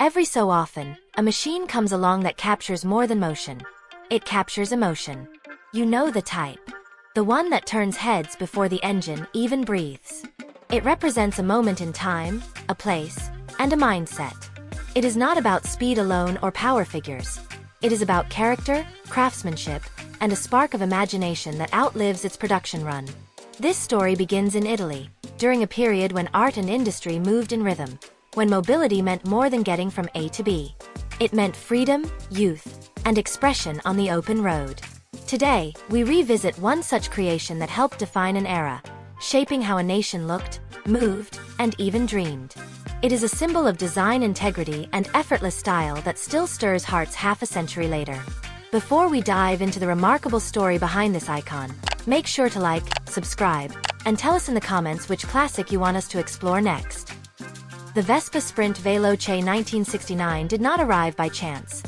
Every so often, a machine comes along that captures more than motion. It captures emotion. You know the type. The one that turns heads before the engine even breathes. It represents a moment in time, a place, and a mindset. It is not about speed alone or power figures. It is about character, craftsmanship, and a spark of imagination that outlives its production run. This story begins in Italy, during a period when art and industry moved in rhythm, when mobility meant more than getting from A to B. It meant freedom, youth, and expression on the open road. Today, we revisit one such creation that helped define an era, shaping how a nation looked, moved, and even dreamed. It is a symbol of design integrity and effortless style that still stirs hearts half a century later. Before we dive into the remarkable story behind this icon, make sure to like, subscribe, and tell us in the comments which classic you want us to explore next. The Vespa Sprint Veloce 1969 did not arrive by chance.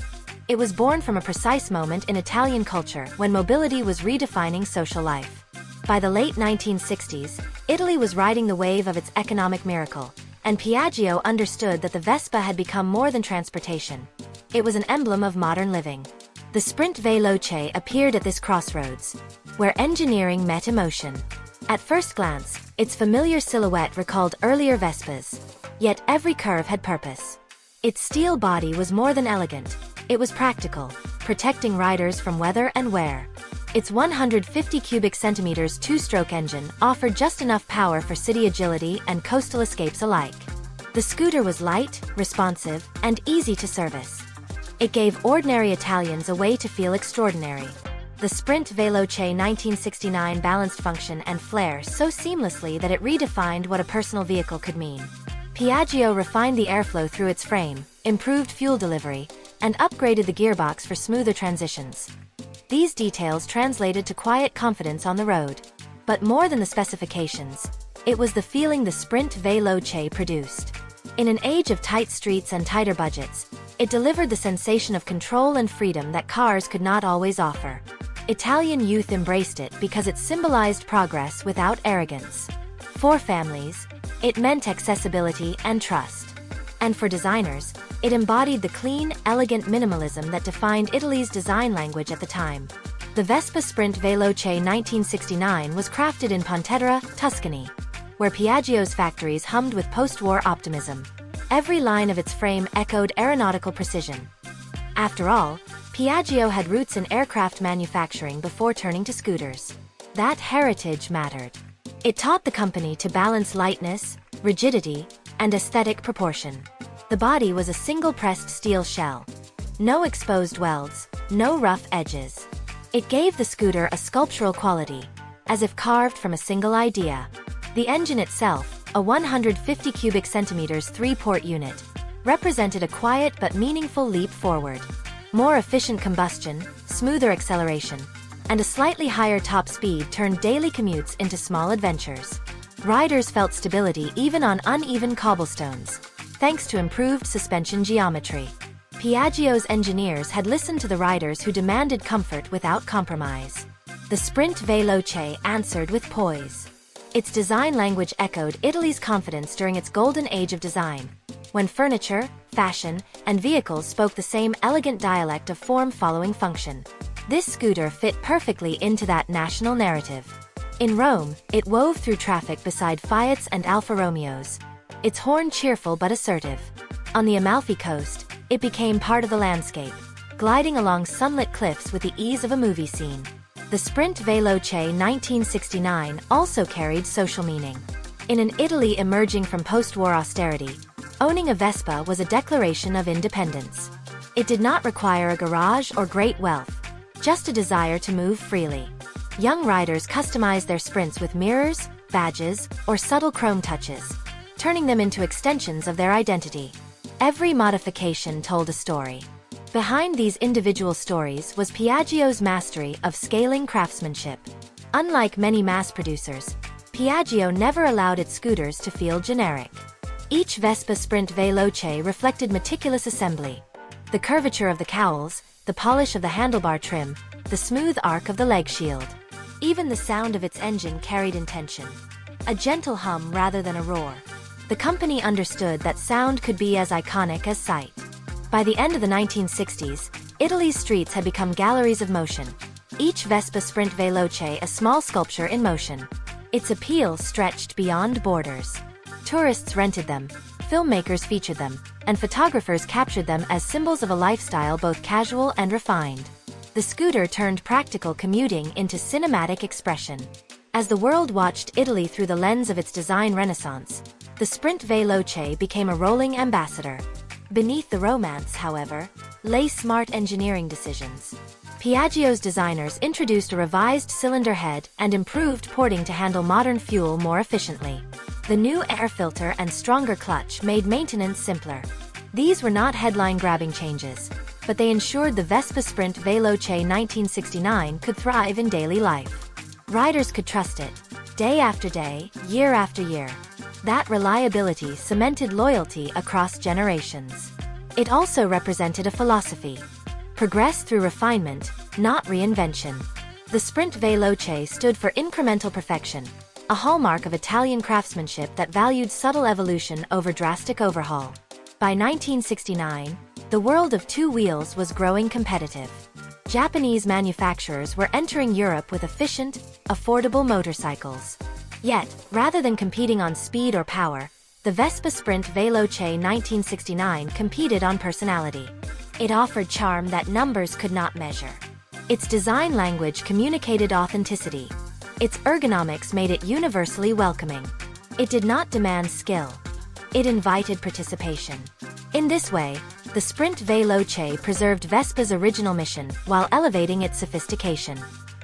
It was born from a precise moment in Italian culture when mobility was redefining social life. By the late 1960s, Italy was riding the wave of its economic miracle, and Piaggio understood that the Vespa had become more than transportation. It was an emblem of modern living. The Sprint Veloce appeared at this crossroads, where engineering met emotion. At first glance, its familiar silhouette recalled earlier Vespas. Yet every curve had purpose. Its steel body was more than elegant. It was practical, protecting riders from weather and wear. Its 150 cubic centimeters two-stroke engine offered just enough power for city agility and coastal escapes alike. The scooter was light, responsive, and easy to service. It gave ordinary Italians a way to feel extraordinary. The Sprint Veloce 1969 balanced function and flair so seamlessly that it redefined what a personal vehicle could mean. Piaggio refined the airflow through its frame, improved fuel delivery, and upgraded the gearbox for smoother transitions. These details translated to quiet confidence on the road. But more than the specifications, it was the feeling the Sprint Veloce produced. In an age of tight streets and tighter budgets, it delivered the sensation of control and freedom that cars could not always offer. Italian youth embraced it because it symbolized progress without arrogance. For families, it meant accessibility and trust. And for designers, it embodied the clean, elegant minimalism that defined Italy's design language at the time. The Vespa Sprint Veloce 1969 was crafted in Pontetra, Tuscany, where Piaggio's factories hummed with post-war optimism. Every line of its frame echoed aeronautical precision. After all, Piaggio had roots in aircraft manufacturing before turning to scooters. That heritage mattered. It taught the company to balance lightness, rigidity, and aesthetic proportion. The body was a single-pressed steel shell. No exposed welds, no rough edges. It gave the scooter a sculptural quality, as if carved from a single idea. The engine itself, a 150 cubic centimeters three-port unit, represented a quiet but meaningful leap forward. More efficient combustion, smoother acceleration, and a slightly higher top speed turned daily commutes into small adventures. Riders felt stability even on uneven cobblestones, thanks to improved suspension geometry. Piaggio's engineers had listened to the riders who demanded comfort without compromise. The Sprint Veloce answered with poise. Its design language echoed Italy's confidence during its golden age of design, when furniture, fashion, and vehicles spoke the same elegant dialect of form following function. This scooter fit perfectly into that national narrative. In Rome, it wove through traffic beside Fiats and Alfa Romeos, its horn cheerful but assertive. On the Amalfi Coast, it became part of the landscape, gliding along sunlit cliffs with the ease of a movie scene. The Sprint Veloce 1969 also carried social meaning. In an Italy emerging from post-war austerity, owning a Vespa was a declaration of independence. It did not require a garage or great wealth, just a desire to move freely. Young riders customized their sprints with mirrors, badges, or subtle chrome touches, turning them into extensions of their identity. Every modification told a story. Behind these individual stories was Piaggio's mastery of scaling craftsmanship. Unlike many mass producers, Piaggio never allowed its scooters to feel generic. Each Vespa Sprint Veloce reflected meticulous assembly. The curvature of the cowls, the polish of the handlebar trim, the smooth arc of the leg shield. Even the sound of its engine carried intention. A gentle hum rather than a roar. The company understood that sound could be as iconic as sight. By the end of the 1960s, Italy's streets had become galleries of motion. Each Vespa Sprint Veloce a small sculpture in motion. Its appeal stretched beyond borders. Tourists rented them, filmmakers featured them, and photographers captured them as symbols of a lifestyle both casual and refined. The scooter turned practical commuting into cinematic expression. As the world watched Italy through the lens of its design renaissance, the Sprint Veloce became a rolling ambassador. Beneath the romance, however, lay smart engineering decisions. Piaggio's designers introduced a revised cylinder head and improved porting to handle modern fuel more efficiently. The new air filter and stronger clutch made maintenance simpler. These were not headline-grabbing changes, but they ensured the Vespa Sprint Veloce 1969 could thrive in daily life. Riders could trust it, day after day, year after year. That reliability cemented loyalty across generations. It also represented a philosophy. Progress through refinement, not reinvention. The Sprint Veloce stood for incremental perfection, a hallmark of Italian craftsmanship that valued subtle evolution over drastic overhaul. By 1969, the world of two wheels was growing competitive. Japanese manufacturers were entering Europe with efficient, affordable motorcycles. Yet, rather than competing on speed or power, the Vespa Sprint Veloce 1969 competed on personality. It offered charm that numbers could not measure. Its design language communicated authenticity. Its ergonomics made it universally welcoming. It did not demand skill. It invited participation. In this way, the Sprint Veloce preserved Vespa's original mission while elevating its sophistication.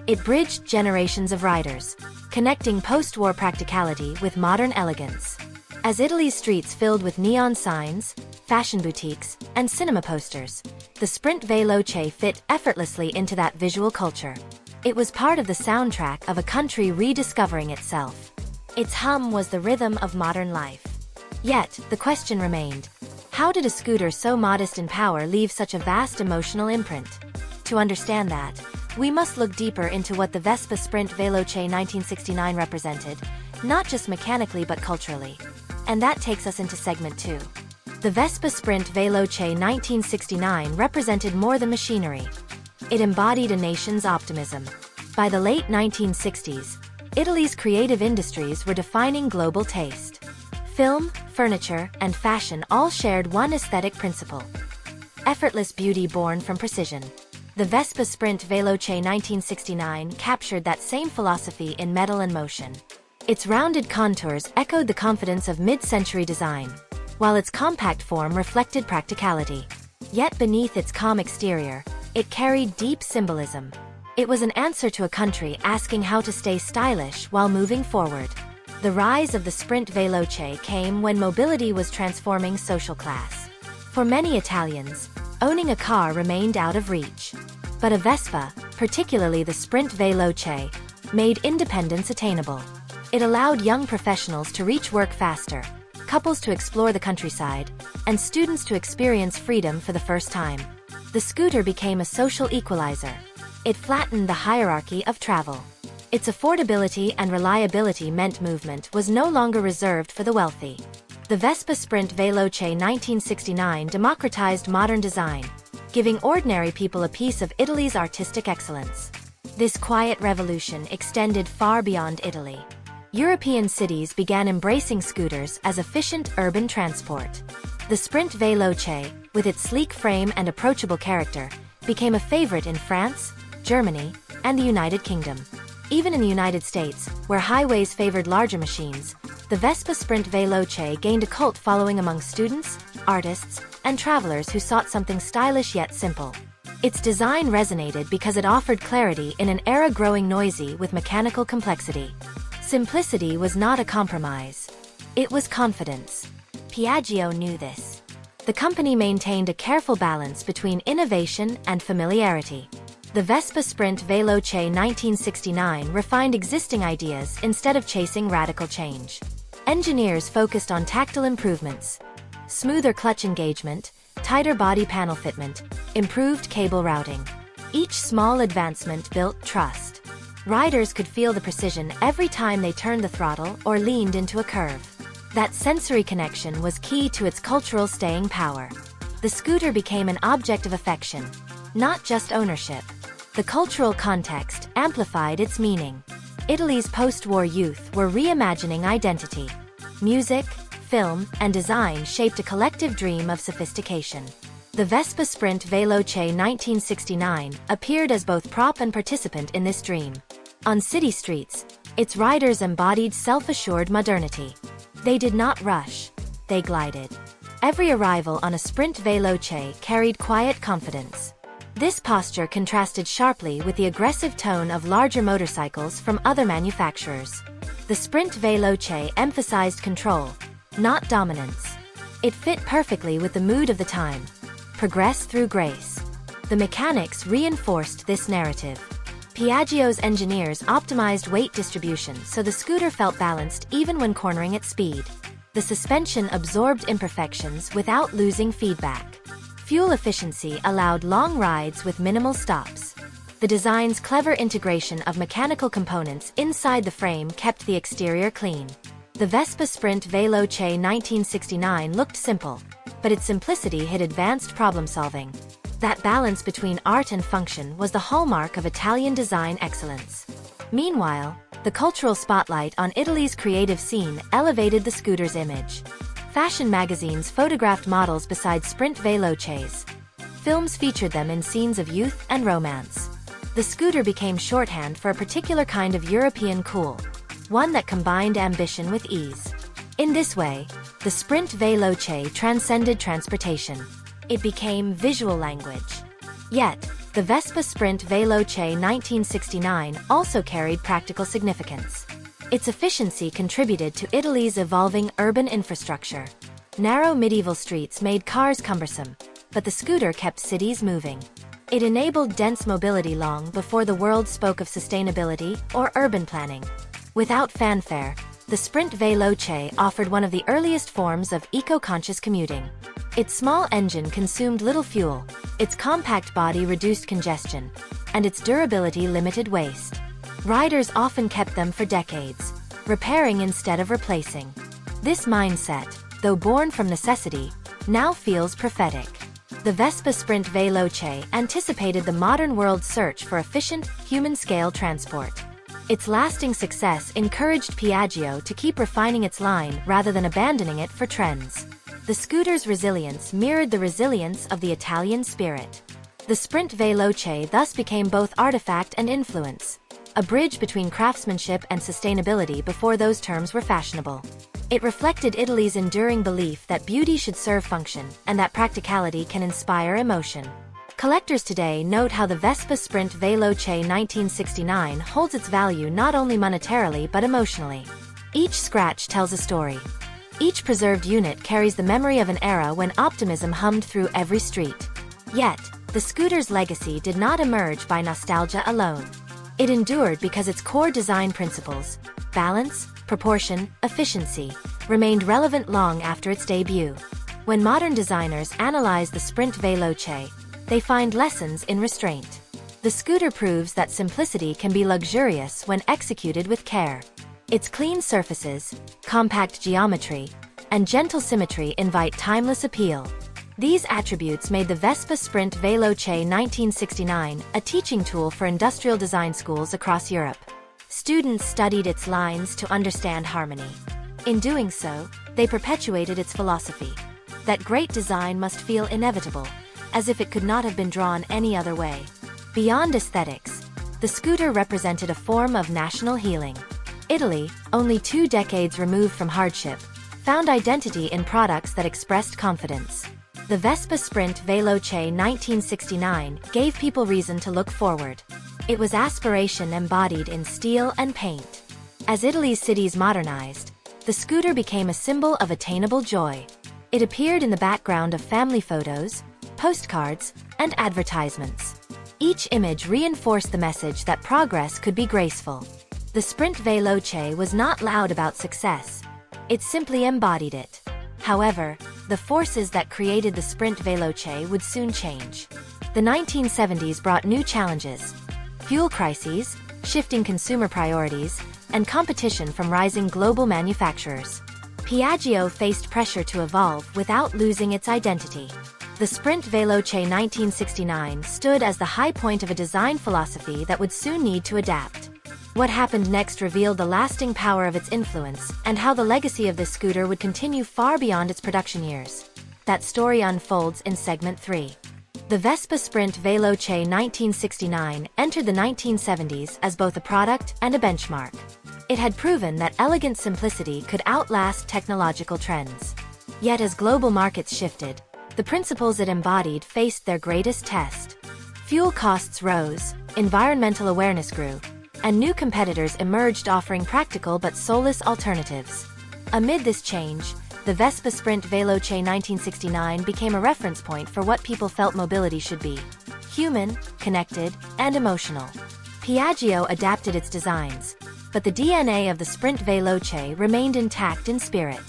It bridged generations of riders, connecting post-war practicality with modern elegance. As Italy's streets filled with neon signs, fashion boutiques, and cinema posters, the Sprint Veloce fit effortlessly into that visual culture. It was part of the soundtrack of a country rediscovering itself. Its hum was the rhythm of modern life. Yet, the question remained: how did a scooter so modest in power leave such a vast emotional imprint? To understand that, we must look deeper into what the Vespa Sprint Veloce 1969 represented, not just mechanically but culturally. And that takes us into segment 2. The Vespa Sprint Veloce 1969 represented more than machinery. It embodied a nation's optimism. By the late 1960s, Italy's creative industries were defining global taste. Film, furniture, and fashion all shared one aesthetic principle: effortless beauty born from precision. The Vespa Sprint Veloce 1969 captured that same philosophy in metal and motion. Its rounded contours echoed the confidence of mid-century design, while its compact form reflected practicality. Yet beneath its calm exterior, it carried deep symbolism. It was an answer to a country asking how to stay stylish while moving forward. The rise of the Sprint Veloce came when mobility was transforming social class. For many Italians, owning a car remained out of reach. But a Vespa, particularly the Sprint Veloce, made independence attainable. It allowed young professionals to reach work faster, couples to explore the countryside, and students to experience freedom for the first time. The scooter became a social equalizer. It flattened the hierarchy of travel. Its affordability and reliability meant movement was no longer reserved for the wealthy. The Vespa Sprint Veloce 1969 democratized modern design, giving ordinary people a piece of Italy's artistic excellence. This quiet revolution extended far beyond Italy. European cities began embracing scooters as efficient urban transport. The Sprint Veloce, with its sleek frame and approachable character, became a favorite in France, Germany, and the United Kingdom. Even in the United States, where highways favored larger machines, the Vespa Sprint Veloce gained a cult following among students, artists, and travelers who sought something stylish yet simple. Its design resonated because it offered clarity in an era growing noisy with mechanical complexity. Simplicity was not a compromise. It was confidence. Piaggio knew this. The company maintained a careful balance between innovation and familiarity. The Vespa Sprint Veloce 1969 refined existing ideas instead of chasing radical change. Engineers focused on tactile improvements: smoother clutch engagement, tighter body panel fitment, improved cable routing. Each small advancement built trust. Riders could feel the precision every time they turned the throttle or leaned into a curve. That sensory connection was key to its cultural staying power. The scooter became an object of affection, not just ownership. The cultural context amplified its meaning. Italy's post-war youth were reimagining identity. Music, film, and design shaped a collective dream of sophistication. The Vespa Sprint Veloce 1969 appeared as both prop and participant in this dream. On city streets, its riders embodied self-assured modernity. They did not rush, they glided. Every arrival on a Sprint Veloce carried quiet confidence. This posture contrasted sharply with the aggressive tone of larger motorcycles from other manufacturers. The Sprint Veloce emphasized control, not dominance. It fit perfectly with the mood of the time. Progress through grace. The mechanics reinforced this narrative. Piaggio's engineers optimized weight distribution so the scooter felt balanced even when cornering at speed. The suspension absorbed imperfections without losing feedback. Fuel efficiency allowed long rides with minimal stops. The design's clever integration of mechanical components inside the frame kept the exterior clean. The Vespa Sprint Veloce 1969 looked simple, but its simplicity hid advanced problem-solving. That balance between art and function was the hallmark of Italian design excellence. Meanwhile, the cultural spotlight on Italy's creative scene elevated the scooter's image. Fashion magazines photographed models beside Sprint Veloces. Films featured them in scenes of youth and romance. The scooter became shorthand for a particular kind of European cool, one that combined ambition with ease. In this way, the Sprint Veloce transcended transportation. It became visual language. Yet, the Vespa Sprint Veloce 1969 also carried practical significance. Its efficiency contributed to Italy's evolving urban infrastructure. Narrow medieval streets made cars cumbersome, but the scooter kept cities moving. It enabled dense mobility long before the world spoke of sustainability or urban planning. Without fanfare, the Sprint Veloce offered one of the earliest forms of eco-conscious commuting. Its small engine consumed little fuel, its compact body reduced congestion, and its durability limited waste. Riders often kept them for decades, repairing instead of replacing. This mindset, though born from necessity, now feels prophetic. The Vespa Sprint Veloce anticipated the modern world's search for efficient, human-scale transport. Its lasting success encouraged Piaggio to keep refining its line rather than abandoning it for trends. The scooter's resilience mirrored the resilience of the Italian spirit. The Sprint Veloce thus became both artifact and influence, a bridge between craftsmanship and sustainability before those terms were fashionable. It reflected Italy's enduring belief that beauty should serve function and that practicality can inspire emotion. Collectors today note how the Vespa Sprint Veloce 1969 holds its value not only monetarily but emotionally. Each scratch tells a story. Each preserved unit carries the memory of an era when optimism hummed through every street. Yet, the scooter's legacy did not emerge by nostalgia alone. It endured because its core design principles, balance, proportion, efficiency, remained relevant long after its debut. When modern designers analyze the Sprint Veloce, they find lessons in restraint. The scooter proves that simplicity can be luxurious when executed with care. Its clean surfaces, compact geometry, and gentle symmetry invite timeless appeal. These attributes made the Vespa Sprint Veloce 1969 a teaching tool for industrial design schools across Europe. Students studied its lines to understand harmony. In doing so, they perpetuated its philosophy that great design must feel inevitable, as if it could not have been drawn any other way. Beyond aesthetics, the scooter represented a form of national healing. Italy, only 2 decades removed from hardship, found identity in products that expressed confidence. The Vespa Sprint Veloce 1969 gave people reason to look forward. It was aspiration embodied in steel and paint. As Italy's cities modernized, the scooter became a symbol of attainable joy. It appeared in the background of family photos, postcards, and advertisements. Each image reinforced the message that progress could be graceful. The Sprint Veloce was not loud about success. It simply embodied it. However, the forces that created the Sprint Veloce would soon change. The 1970s brought new challenges: fuel crises, shifting consumer priorities, and competition from rising global manufacturers. Piaggio faced pressure to evolve without losing its identity. The Sprint Veloce 1969 stood as the high point of a design philosophy that would soon need to adapt. What happened next revealed the lasting power of its influence, and how the legacy of this scooter would continue far beyond its production years. That story unfolds in segment 3. The Vespa Sprint Veloce 1969 entered the 1970s as both a product and a benchmark. It had proven that elegant simplicity could outlast technological trends. Yet as global markets shifted, the principles it embodied faced their greatest test. Fuel costs rose, environmental awareness grew, and new competitors emerged offering practical but soulless alternatives. Amid this change, the Vespa Sprint Veloce 1969 became a reference point for what people felt mobility should be: human, connected, and emotional. Piaggio adapted its designs, but the DNA of the Sprint Veloce remained intact in spirit.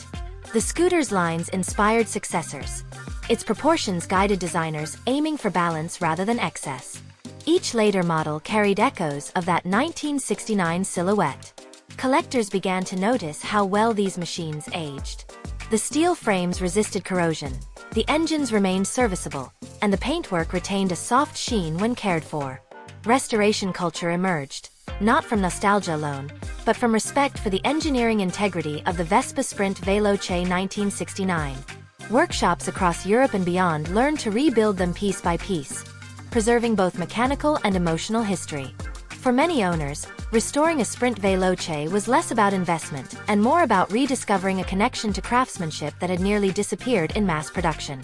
The scooter's lines inspired successors. Its proportions guided designers aiming for balance rather than excess. Each later model carried echoes of that 1969 silhouette. Collectors began to notice how well these machines aged. The steel frames resisted corrosion, the engines remained serviceable, and the paintwork retained a soft sheen when cared for. Restoration culture emerged, not from nostalgia alone, but from respect for the engineering integrity of the Vespa Sprint Veloce 1969. Workshops across Europe and beyond learned to rebuild them piece by piece, preserving both mechanical and emotional history. For many owners, restoring a Sprint Veloce was less about investment and more about rediscovering a connection to craftsmanship that had nearly disappeared in mass production.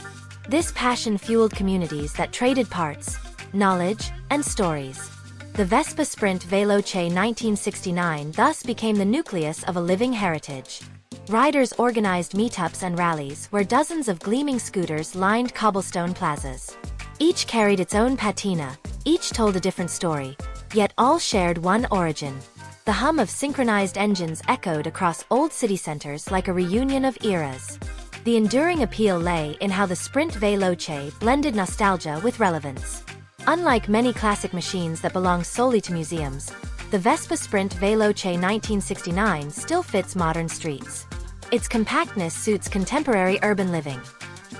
This passion fueled communities that traded parts, knowledge, and stories. The Vespa Sprint Veloce 1969 thus became the nucleus of a living heritage. Riders organized meetups and rallies where dozens of gleaming scooters lined cobblestone plazas. Each carried its own patina, each told a different story, yet all shared one origin. The hum of synchronized engines echoed across old city centers like a reunion of eras. The enduring appeal lay in how the Sprint Veloce blended nostalgia with relevance. Unlike many classic machines that belong solely to museums, the Vespa Sprint Veloce 1969 still fits modern streets. Its compactness suits contemporary urban living.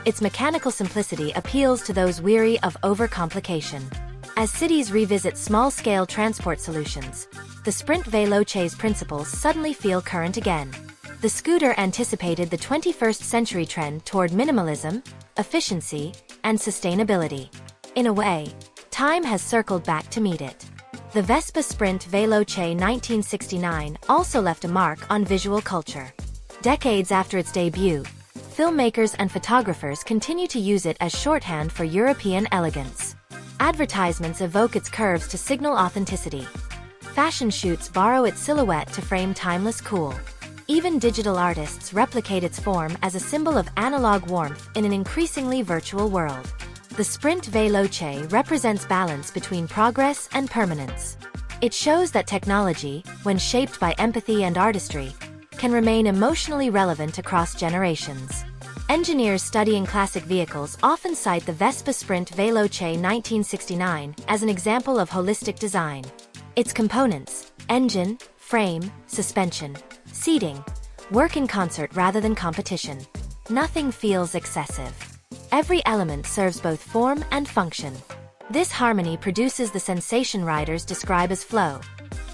Its mechanical simplicity appeals to those weary of overcomplication. As cities revisit small-scale transport solutions, the Sprint Veloce's principles suddenly feel current again. The scooter anticipated the 21st century trend toward minimalism, efficiency, and sustainability. In a way, time has circled back to meet it. The Vespa Sprint Veloce 1969 also left a mark on visual culture. Decades after its debut, filmmakers and photographers continue to use it as shorthand for European elegance. Advertisements evoke its curves to signal authenticity. Fashion shoots borrow its silhouette to frame timeless cool. Even digital artists replicate its form as a symbol of analog warmth in an increasingly virtual world. The Sprint Veloce represents balance between progress and permanence. It shows that technology, when shaped by empathy and artistry, can remain emotionally relevant across generations. Engineers studying classic vehicles often cite the Vespa Sprint Veloce 1969 as an example of holistic design. Its components, engine, frame, suspension, seating, work in concert rather than competition. Nothing feels excessive. Every element serves both form and function. This harmony produces the sensation riders describe as flow,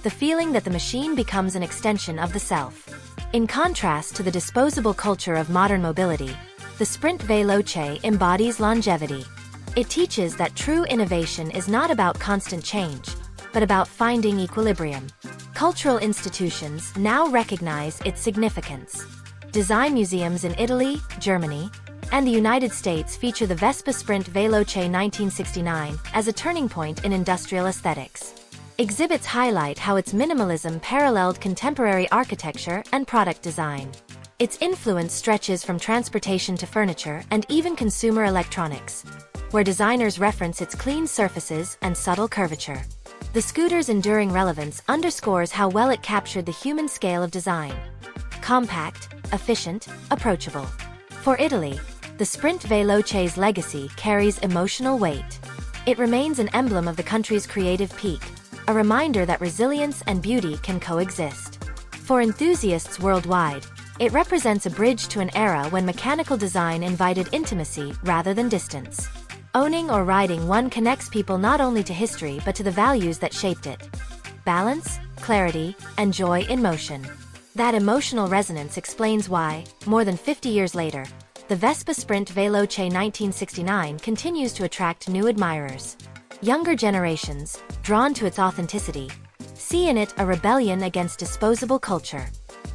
the feeling that the machine becomes an extension of the self. In contrast to the disposable culture of modern mobility, the Sprint Veloce embodies longevity. It teaches that true innovation is not about constant change, but about finding equilibrium. Cultural institutions now recognize its significance. Design museums in Italy, Germany, and the United States feature the Vespa Sprint Veloce 1969 as a turning point in industrial aesthetics. Exhibits highlight how its minimalism paralleled contemporary architecture and product design. Its influence stretches from transportation to furniture and even consumer electronics, where designers reference its clean surfaces and subtle curvature. The scooter's enduring relevance underscores how well it captured the human scale of design. Compact, efficient, approachable. For Italy, the Sprint Veloce's legacy carries emotional weight. It remains an emblem of the country's creative peak, a reminder that resilience and beauty can coexist. For enthusiasts worldwide, It represents a bridge to an era when mechanical design invited intimacy rather than distance. Owning or riding one connects people not only to history but to the values that shaped it. Balance, clarity, and joy in motion. That emotional resonance explains why, more than 50 years later, the Vespa Sprint Veloce 1969 continues to attract new admirers. Younger generations, drawn to its authenticity, see in it a rebellion against disposable culture.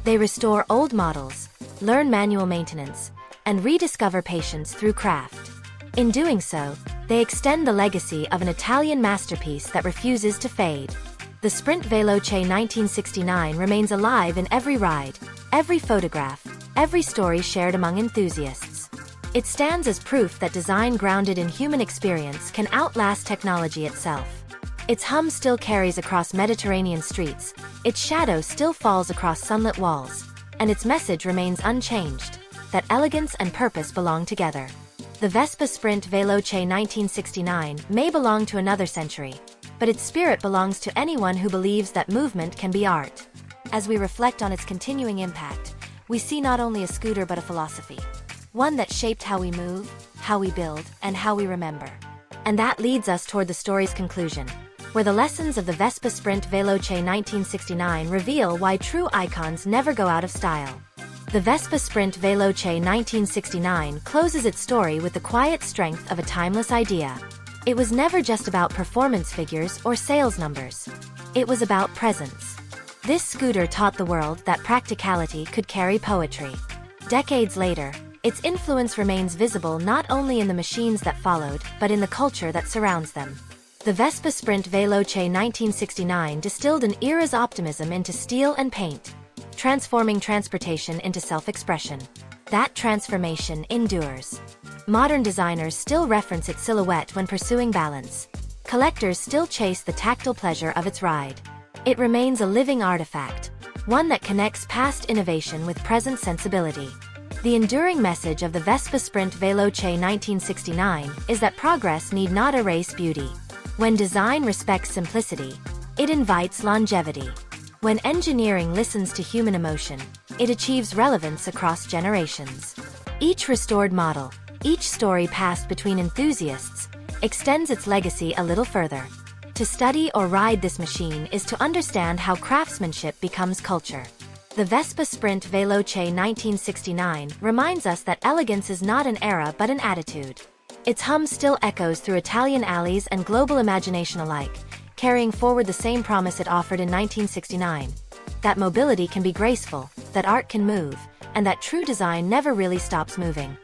They restore old models, learn manual maintenance, and rediscover patience through craft. In doing so, they extend the legacy of an Italian masterpiece that refuses to fade. The Sprint Veloce 1969 remains alive in every ride, every photograph, every story shared among enthusiasts. It stands as proof that design grounded in human experience can outlast technology itself. Its hum still carries across Mediterranean streets, its shadow still falls across sunlit walls, and its message remains unchanged, that elegance and purpose belong together. The Vespa Sprint Veloce 1969 may belong to another century, but its spirit belongs to anyone who believes that movement can be art. As we reflect on its continuing impact, we see not only a scooter but a philosophy. One that shaped how we move, how we build, and how we remember. And that leads us toward the story's conclusion, where the lessons of the Vespa Sprint Veloce 1969 reveal why true icons never go out of style. The Vespa Sprint Veloce 1969 closes its story with the quiet strength of a timeless idea. It was never just about performance figures or sales numbers. It was about presence. This scooter taught the world that practicality could carry poetry. Decades later, its influence remains visible not only in the machines that followed, but in the culture that surrounds them. The Vespa Sprint Veloce 1969 distilled an era's optimism into steel and paint, transforming transportation into self-expression. That transformation endures. Modern designers still reference its silhouette when pursuing balance. Collectors still chase the tactile pleasure of its ride. It remains a living artifact, one that connects past innovation with present sensibility. The enduring message of the Vespa Sprint Veloce 1969 is that progress need not erase beauty. When design respects simplicity, it invites longevity. When engineering listens to human emotion, it achieves relevance across generations. Each restored model, each story passed between enthusiasts, extends its legacy a little further. To study or ride this machine is to understand how craftsmanship becomes culture. The Vespa Sprint Veloce 1969 reminds us that elegance is not an era but an attitude. Its hum still echoes through Italian alleys and global imagination alike, carrying forward the same promise it offered in 1969. That mobility can be graceful, that art can move, and that true design never really stops moving.